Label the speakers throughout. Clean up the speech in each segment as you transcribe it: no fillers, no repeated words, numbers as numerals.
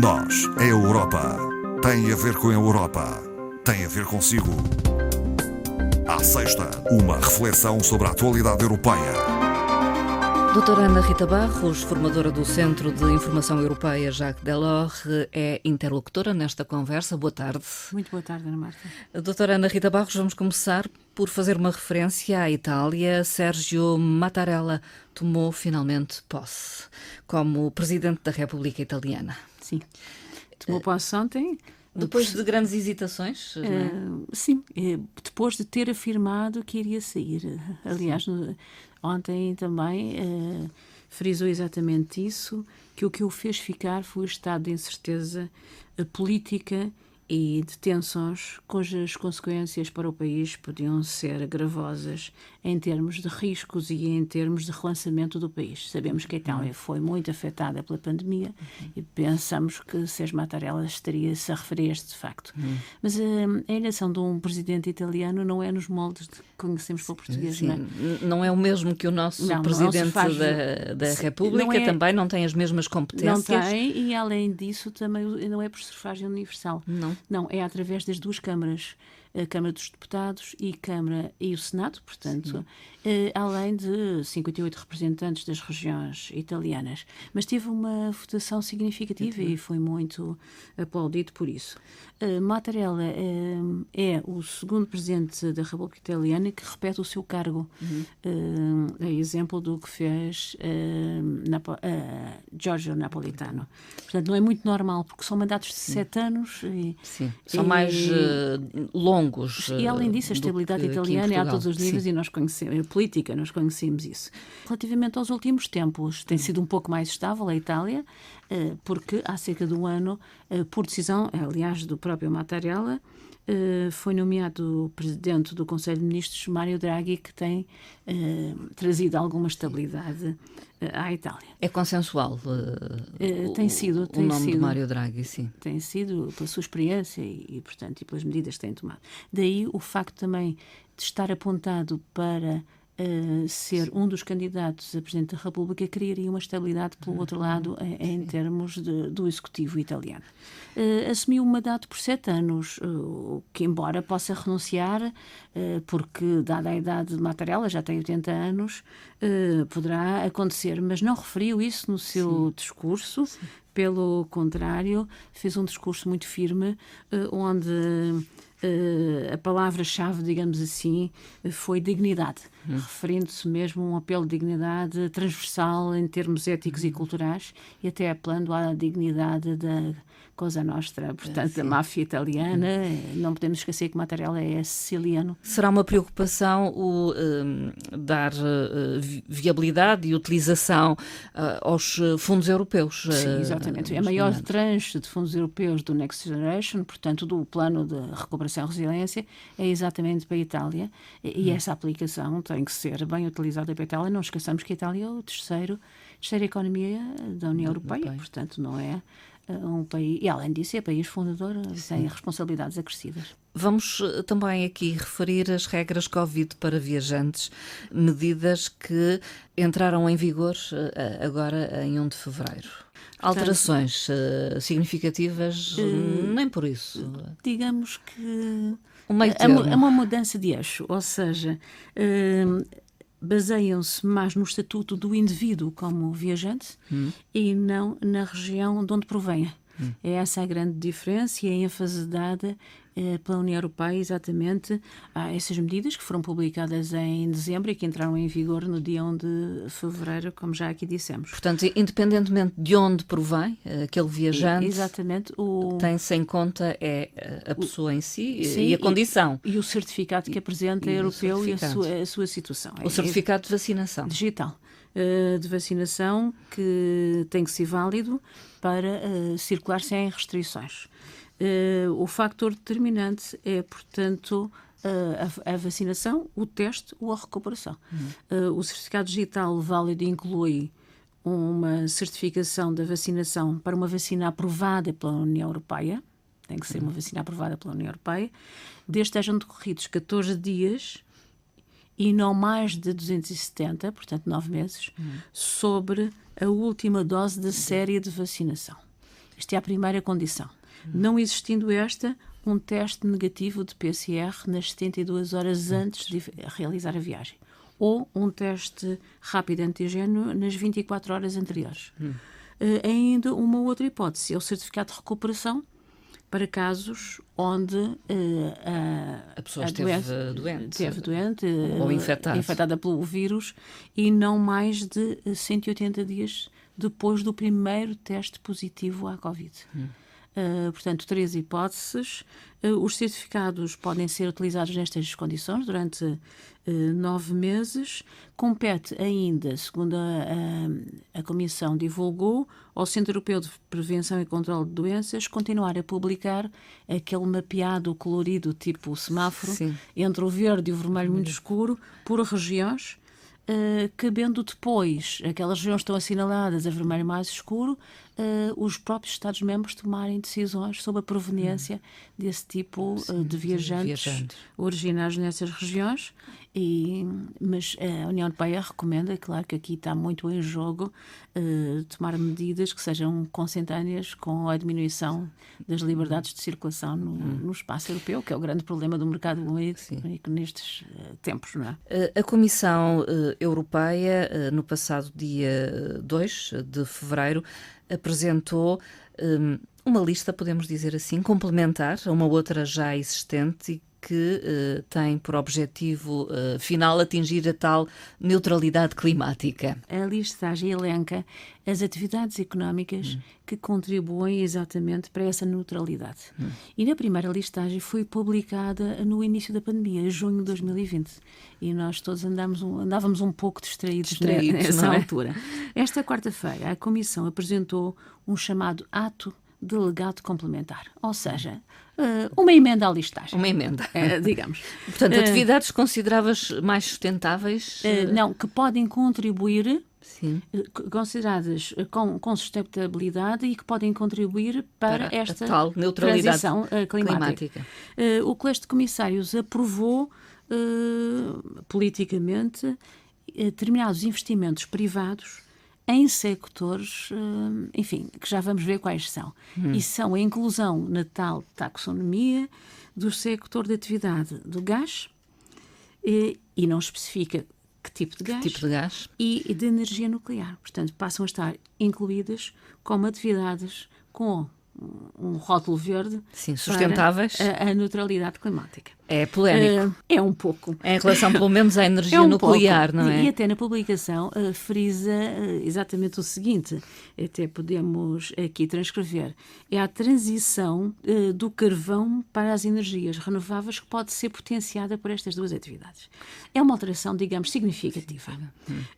Speaker 1: Nós, a Europa, tem a ver com a Europa, tem a ver consigo. À sexta, uma reflexão sobre a atualidade europeia.
Speaker 2: Doutora Ana Rita Barros, formadora do Centro de Informação Europeia Jacques Delors, é interlocutora nesta conversa. Boa tarde.
Speaker 3: Muito boa tarde, Ana Marta.
Speaker 2: Doutora Ana Rita Barros, vamos começar por fazer uma referência à Itália. Sergio Mattarella tomou finalmente posse como Presidente da República Italiana.
Speaker 3: Sim. Tomou posse ontem.
Speaker 2: Depois de grandes hesitações?
Speaker 3: Sim, depois de ter afirmado que iria sair. Aliás, ontem também frisou exatamente isso, que o que o fez ficar foi o estado de incerteza política e de tensões cujas consequências para o país podiam ser gravosas em termos de riscos e em termos de relançamento do país. Sabemos que a Itália foi muito afetada pela pandemia e pensamos que Sérgio Mattarella estaria-se a referir a este facto. Mas a eleição de um presidente italiano não é nos moldes que conhecemos para o português,
Speaker 2: Sim,
Speaker 3: não é?
Speaker 2: não é o mesmo que o nosso presidente da República, também não tem as mesmas competências.
Speaker 3: Não tem, e além disso também não é por surfagem universal. Não, é através das duas câmaras, a Câmara dos Deputados e o Senado, portanto, além de 58 representantes das regiões italianas. Mas teve uma votação significativa e foi muito aplaudido por isso. Mattarella é o segundo presidente da República Italiana que repete o seu cargo, a exemplo do que fez Giorgio Napolitano. Portanto, não é muito normal, porque são mandatos de 7 anos.
Speaker 2: São mais longos.
Speaker 3: E além disso, a estabilidade italiana é a todos os níveis e nós conhecemos, a política, nós conhecemos isso. Relativamente aos últimos tempos, tem sido um pouco mais estável a Itália, porque há cerca de um ano, por decisão, aliás, do próprio Mattarella, foi nomeado presidente do Conselho de Ministros Mário Draghi, que tem trazido alguma estabilidade à Itália.
Speaker 2: É consensual
Speaker 3: tem sido
Speaker 2: o nome de Mário Draghi, sim.
Speaker 3: Tem sido pela sua experiência e, portanto, e pelas medidas que tem tomado. Daí o facto também de estar apontado para ser um dos candidatos a Presidente da República criaria uma estabilidade, pelo outro lado, em termos do Executivo italiano. Assumiu um mandato por 7 anos, que embora possa renunciar, porque, dada a idade de Mattarella, já tem 80 anos, poderá acontecer, mas não referiu isso no seu discurso. Pelo contrário, fez um discurso muito firme, onde a palavra-chave, digamos assim, foi dignidade, referindo-se mesmo a um apelo de dignidade transversal em termos éticos e culturais e até apelando à dignidade da Cosa Nostra, portanto, da máfia italiana. Não podemos esquecer que Mattarella é siciliano.
Speaker 2: Será uma preocupação dar viabilidade e utilização aos fundos europeus?
Speaker 3: Sim, exatamente. A maior tranche de fundos europeus do Next Generation, portanto, do plano de recuperação e resiliência, é exatamente para a Itália. E essa aplicação tem que ser bem utilizada para a Itália. Não esqueçamos que a Itália é a terceira economia da União Europeia, portanto, não é um país, e além disso é país fundador, tem responsabilidades acrescidas.
Speaker 2: Vamos também aqui referir as regras Covid para viajantes, medidas que entraram em vigor agora em 1 de fevereiro. Alterações significativas, nem por isso.
Speaker 3: Digamos que
Speaker 2: é
Speaker 3: uma mudança de eixo, ou seja, baseiam-se mais no estatuto do indivíduo como viajante e não na região de onde provém. É essa a grande diferença e a ênfase dada pela União Europeia exatamente a essas medidas que foram publicadas em dezembro e que entraram em vigor no dia 1 de fevereiro, como já aqui dissemos.
Speaker 2: Portanto, independentemente de onde provém aquele viajante,
Speaker 3: exatamente,
Speaker 2: tem-se em conta a pessoa em si e a condição.
Speaker 3: E o certificado que apresenta europeu e a sua situação.
Speaker 2: O certificado de vacinação.
Speaker 3: Digital. De vacinação que tem que ser válido para circular sem restrições. O factor determinante é, portanto, a vacinação, o teste ou a recuperação. O certificado digital válido inclui uma certificação da vacinação para uma vacina aprovada pela União Europeia, tem que ser uma vacina aprovada pela União Europeia, desde que estejam decorridos 14 dias e não mais de 270, portanto 9 meses, sobre a última dose da série de vacinação. Isto é a primeira condição. Não existindo esta, um teste negativo de PCR nas 72 horas antes de realizar a viagem. Ou um teste rápido antigênio nas 24 horas anteriores. Ainda uma outra hipótese é o certificado de recuperação para casos onde
Speaker 2: a pessoa esteve
Speaker 3: doente
Speaker 2: ou infectada
Speaker 3: pelo vírus e não mais de 180 dias depois do primeiro teste positivo à Covid. Portanto, 3 hipóteses. Os certificados podem ser utilizados nestas condições durante 9 meses. Compete ainda, segundo a Comissão divulgou, ao Centro Europeu de Prevenção e Controlo de Doenças continuar a publicar aquele mapeado colorido tipo semáforo,
Speaker 2: sim,
Speaker 3: entre o verde e o vermelho muito escuro, por regiões, cabendo depois, aquelas regiões que estão assinaladas a vermelho mais escuro, os próprios Estados-membros tomarem decisões sobre a proveniência desse tipo de viajantes originários nessas regiões. Mas a União Europeia recomenda, claro que aqui está muito em jogo, tomar medidas que sejam consentâneas com a diminuição das liberdades de circulação no espaço europeu, que é o grande problema do mercado único nestes tempos, não é?
Speaker 2: A Comissão Europeia, no passado dia 2 de fevereiro, apresentou uma lista, podemos dizer assim, complementar a uma outra já existente e que tem por objetivo final atingir a tal neutralidade climática.
Speaker 3: A listagem elenca as atividades económicas que contribuem exatamente para essa neutralidade. E na primeira listagem foi publicada no início da pandemia, em junho de 2020. E nós todos andávamos um pouco distraídos nessa altura. Esta quarta-feira, a Comissão apresentou um chamado Ato Delegado Complementar, ou seja, uma emenda à listagem.
Speaker 2: Uma emenda.
Speaker 3: Digamos.
Speaker 2: Portanto, atividades consideravas mais sustentáveis?
Speaker 3: Não, que podem contribuir,
Speaker 2: sim,
Speaker 3: consideradas com sustentabilidade e que podem contribuir para esta
Speaker 2: tal neutralidade
Speaker 3: transição climática. O Colégio de Comissários aprovou politicamente determinados investimentos privados em sectores, enfim, que já vamos ver quais são. E são a inclusão na tal taxonomia do sector de atividade do gás, e não especifica que tipo de gás, e de energia nuclear. Portanto, passam a estar incluídas como atividades com um rótulo verde,
Speaker 2: sim, sustentáveis,
Speaker 3: para a neutralidade climática.
Speaker 2: É polémico.
Speaker 3: É um pouco.
Speaker 2: Em relação, pelo menos, à energia nuclear, não é?
Speaker 3: E até na publicação frisa exatamente o seguinte, até podemos aqui transcrever, é a transição do carvão para as energias renováveis que pode ser potenciada por estas duas atividades. É uma alteração, digamos, significativa.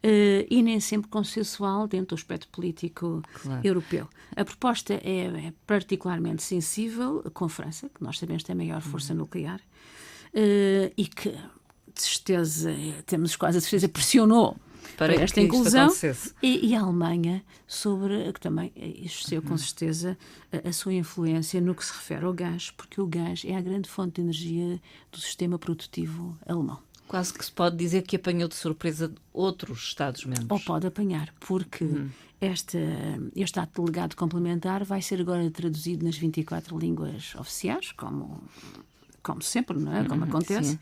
Speaker 3: E nem sempre consensual dentro do espectro político europeu. A proposta é particularmente sensível com a França, que nós sabemos tem a maior força nuclear, e que, de certeza, temos quase a certeza, pressionou para esta inclusão, e a Alemanha, que também exerceu com certeza a sua influência no que se refere ao gás, porque o gás é a grande fonte de energia do sistema produtivo alemão.
Speaker 2: Quase que se pode dizer que apanhou de surpresa outros Estados-membros.
Speaker 3: Ou pode apanhar, porque este ato delegado complementar vai ser agora traduzido nas 24 línguas oficiais, como sempre, não é? Como acontece,
Speaker 2: sim,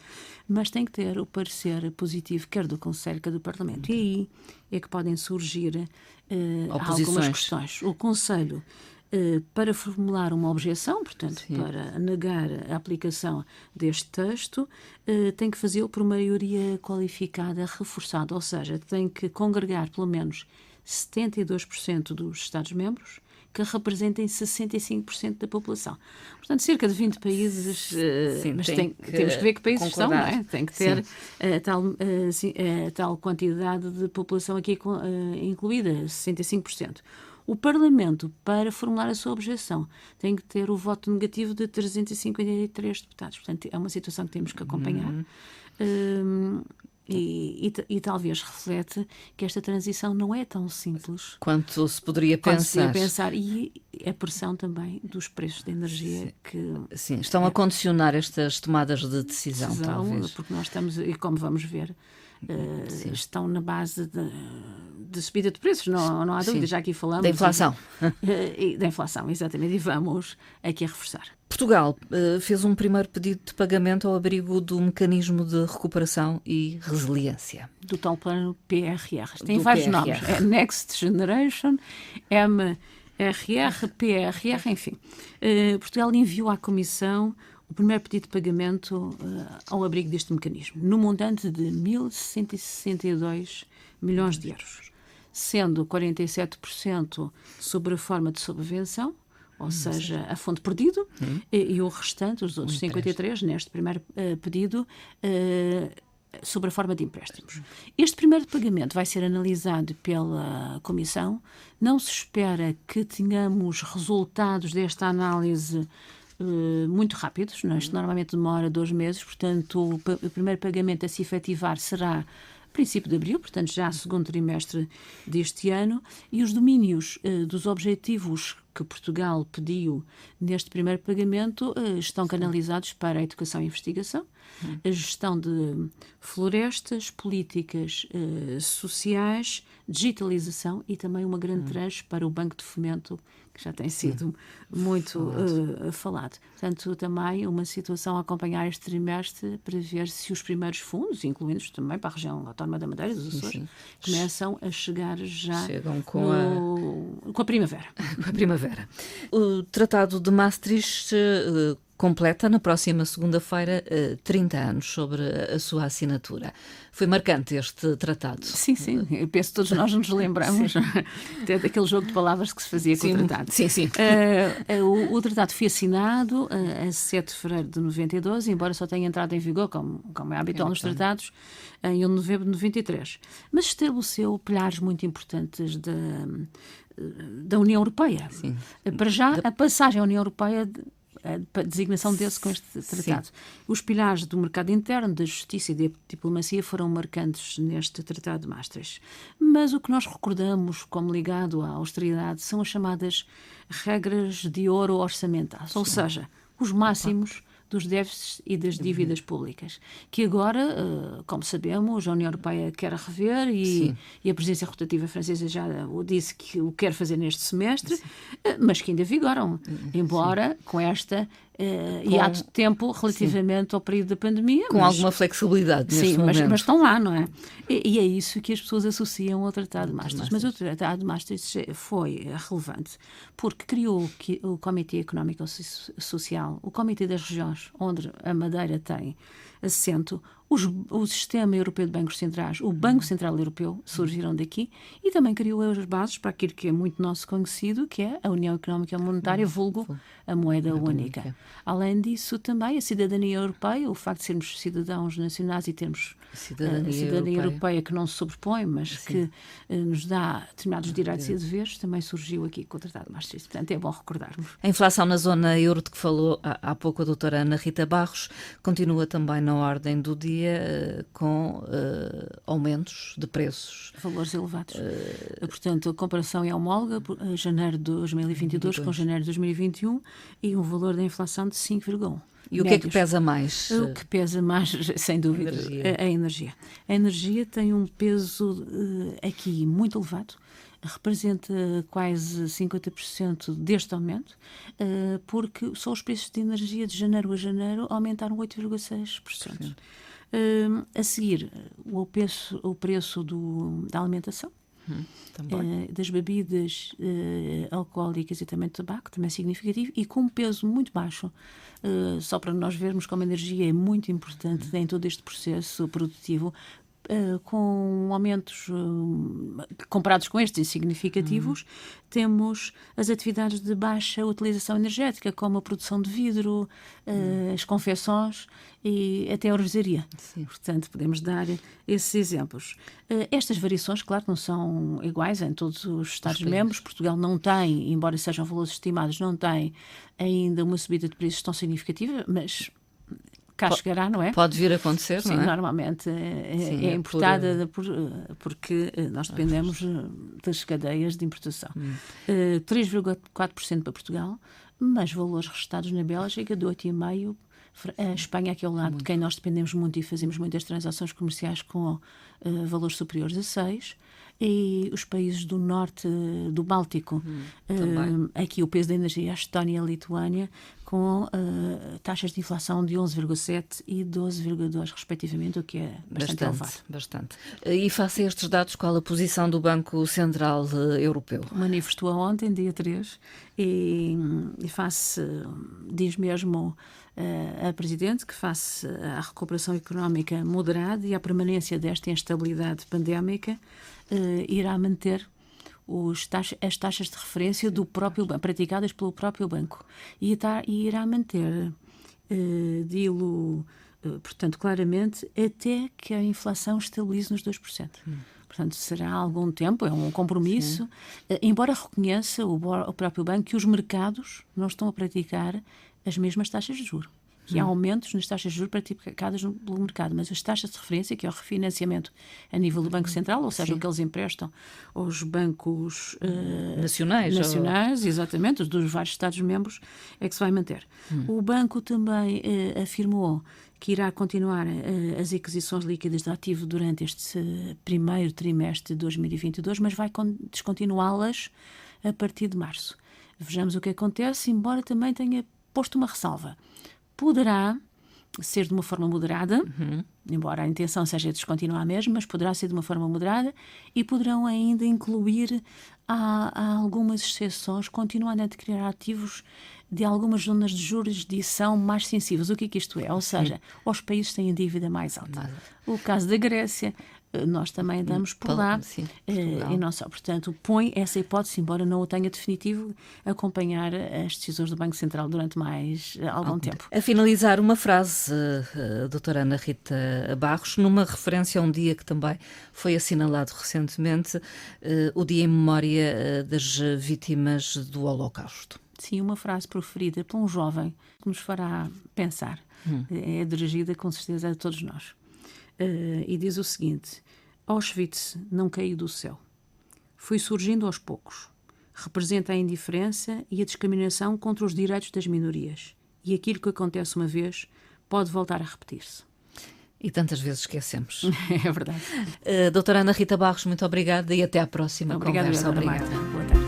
Speaker 3: mas tem que ter o parecer positivo, quer do Conselho, quer do Parlamento. E aí é que podem surgir algumas questões. O Conselho, para formular uma objeção, portanto, sim, para negar a aplicação deste texto, tem que fazê-lo por maioria qualificada reforçada, ou seja, tem que congregar pelo menos 72% dos Estados-membros, que representem 65% da população. Portanto, cerca de 20 países, sim, mas temos que ver que países são, não é? Tem que ter a tal quantidade de população aqui incluída, 65%. O Parlamento, para formular a sua objeção, tem que ter o voto negativo de 353 deputados. Portanto, é uma situação que temos que acompanhar. E talvez reflete que esta transição não é tão simples
Speaker 2: quanto se poderia pensar.
Speaker 3: E a pressão também dos preços da energia, sim, que...
Speaker 2: Sim, estão a condicionar estas tomadas de decisão, talvez.
Speaker 3: Porque nós estamos, e como vamos ver, estão na base de subida de preços, não há dúvida, já aqui falamos.
Speaker 2: Da inflação.
Speaker 3: Da inflação, exatamente, e vamos aqui a reforçar.
Speaker 2: Portugal fez um primeiro pedido de pagamento ao abrigo do Mecanismo de Recuperação e Resiliência.
Speaker 3: Do tal plano PRR. Tem
Speaker 2: Do
Speaker 3: vários
Speaker 2: PRR.
Speaker 3: nomes. É Next Generation, MRR, PRR, enfim. Portugal enviou à Comissão o primeiro pedido de pagamento ao abrigo deste mecanismo, no montante de 1.162 milhões de euros, sendo 47% sob a forma de subvenção, ou seja, a fundo perdido, e o restante, os outros 53%, neste primeiro pedido, sob a forma de empréstimos. Este primeiro pagamento vai ser analisado pela Comissão. Não se espera que tenhamos resultados desta análise muito rápidos. Isto normalmente demora 2 meses, portanto, o primeiro pagamento a se efetivar será princípio de abril, portanto já segundo trimestre deste ano, e os domínios dos objetivos que Portugal pediu neste primeiro pagamento estão canalizados para a educação e investigação, a gestão de florestas, políticas sociais, digitalização e também uma grande tranche para o Banco de Fomento, que já tem sido muito falado. Portanto, também uma situação a acompanhar este trimestre para ver se os primeiros fundos, incluindo também para a região autónoma da Madeira, dos Açores, começam a chegar já com a primavera.
Speaker 2: Com a primavera. O Tratado de Maastricht completa na próxima segunda-feira 30 anos sobre a sua assinatura. Foi marcante este tratado.
Speaker 3: Sim, eu penso que todos nós nos lembramos até daquele jogo de palavras que se fazia com o tratado.
Speaker 2: Sim.
Speaker 3: O tratado foi assinado a 7 de fevereiro de 92, embora só tenha entrado em vigor, como é habitual nos tratados, em 1 de novembro de 93. Mas estabeleceu pilares muito importantes da União Europeia.
Speaker 2: Sim.
Speaker 3: Para já, a passagem à União Europeia, a designação desse com este tratado. Sim. Os pilares do mercado interno, da justiça e da diplomacia foram marcantes neste tratado de Maastricht. Mas o que nós recordamos como ligado à austeridade são as chamadas regras de ouro orçamentais, ou seja, os máximos dos déficits e das dívidas públicas, que agora, como sabemos, a União Europeia quer rever e a presidência rotativa francesa já o disse que o quer fazer neste semestre, mas que ainda vigoram, embora com esta hiato de tempo relativamente ao período da pandemia.
Speaker 2: Com alguma flexibilidade neste momento.
Speaker 3: Mas estão lá, não é? E é isso que as pessoas associam ao Tratado de Maastricht. Mas o Tratado de Maastricht foi relevante porque criou o Comitê Económico e Social, o Comitê das Regiões, onde a Madeira tem assento, o Sistema Europeu de Bancos Centrais, o Banco Central Europeu, surgiram daqui, e também criou as bases para aquilo que é muito nosso conhecido, que é a União Económica e Monetária, vulgo a moeda única. Além disso, também a cidadania europeia, o facto de sermos cidadãos nacionais e termos cidadania europeia que não se sobrepõe, mas que nos dá determinados direitos e deveres, também surgiu aqui com o Tratado de Maastricht. Portanto, é bom recordarmos.
Speaker 2: A inflação na zona euro de que falou há pouco a doutora Ana Rita Barros continua também na ordem do dia, com aumentos de preços.
Speaker 3: Valores elevados. Portanto, a comparação é homóloga, janeiro de 2022 com janeiro de 2021, e um valor da inflação de 5,1%.
Speaker 2: E o que é que pesa mais?
Speaker 3: O que pesa mais, sem dúvida, a energia. A energia tem um peso aqui muito elevado, representa quase 50% deste aumento, porque só os preços de energia de janeiro a janeiro aumentaram 8,6%. A seguir, o preço da alimentação, das bebidas alcoólicas e também do tabaco, também é significativo, e com um peso muito baixo, só para nós vermos como a energia é muito importante em todo este processo produtivo, com aumentos comparados com estes significativos. Temos as atividades de baixa utilização energética, como a produção de vidro, as confecções e até a ourivesaria. Portanto, podemos dar esses exemplos. Estas variações, claro, não são iguais em todos os Estados-membros. Portugal não tem, embora sejam valores estimados, não tem ainda uma subida de preços tão significativa, mas cá chegará, não é?
Speaker 2: Pode vir a acontecer,
Speaker 3: sim,
Speaker 2: não é?
Speaker 3: Normalmente é importada porque nós dependemos das cadeias de importação. 3,4% para Portugal, mas valores registados na Bélgica de 8,5%. A Espanha, aquele lado de quem nós dependemos muito e fazemos muitas transações comerciais com valores superiores a 6%. e os países do norte do Báltico, aqui o peso da energia, a Estónia e a Lituânia, com taxas de inflação de 11,7% e 12,2%, respectivamente, o que é bastante elevado.
Speaker 2: Bastante. E face a estes dados, qual a posição do Banco Central Europeu?
Speaker 3: Manifestou ontem, dia 3, e diz mesmo a Presidente que face à recuperação económica moderada e à permanência desta instabilidade pandémica, irá manter as taxas de referência do próprio banco, praticadas pelo próprio banco, e irá manter, portanto, claramente, até que a inflação estabilize nos 2%. Portanto, será algum tempo, é um compromisso, embora reconheça o próprio banco que os mercados não estão a praticar as mesmas taxas de juros. Que há aumentos nas taxas de juros praticadas pelo mercado, mas as taxas de referência, que é o refinanciamento a nível do Banco Central, ou seja, o que eles emprestam aos bancos nacionais, exatamente, os dos vários Estados-membros, é que se vai manter. O banco também afirmou que irá continuar as aquisições líquidas de ativo durante este primeiro trimestre de 2022, mas vai descontinuá-las a partir de março. Vejamos o que acontece, embora também tenha posto uma ressalva. Poderá ser de uma forma moderada, embora a intenção seja descontinuar mesmo, mas poderá ser de uma forma moderada e poderão ainda incluir algumas exceções, continuando a adquirir ativos de algumas zonas de jurisdição mais sensíveis. O que é que isto é? Ou seja, os países têm a dívida mais alta. O caso da Grécia, nós também damos por lá, e não só. Portanto, põe essa hipótese, embora não o tenha definitivo, acompanhar as decisões do Banco Central durante mais algum tempo.
Speaker 2: A finalizar, uma frase, doutora Ana Rita Barros, numa referência a um dia que também foi assinalado recentemente, o Dia em Memória das Vítimas do Holocausto.
Speaker 3: Sim, uma frase proferida por um jovem que nos fará pensar. É dirigida, com certeza, a todos nós. E diz o seguinte: Auschwitz não caiu do céu. Foi surgindo aos poucos. Representa a indiferença e a discriminação contra os direitos das minorias. E aquilo que acontece uma vez pode voltar a repetir-se.
Speaker 2: E tantas vezes esquecemos.
Speaker 3: É verdade.
Speaker 2: Doutora Ana Rita Barros, muito obrigada e até à próxima conversa.
Speaker 3: Obrigada. Boa tarde.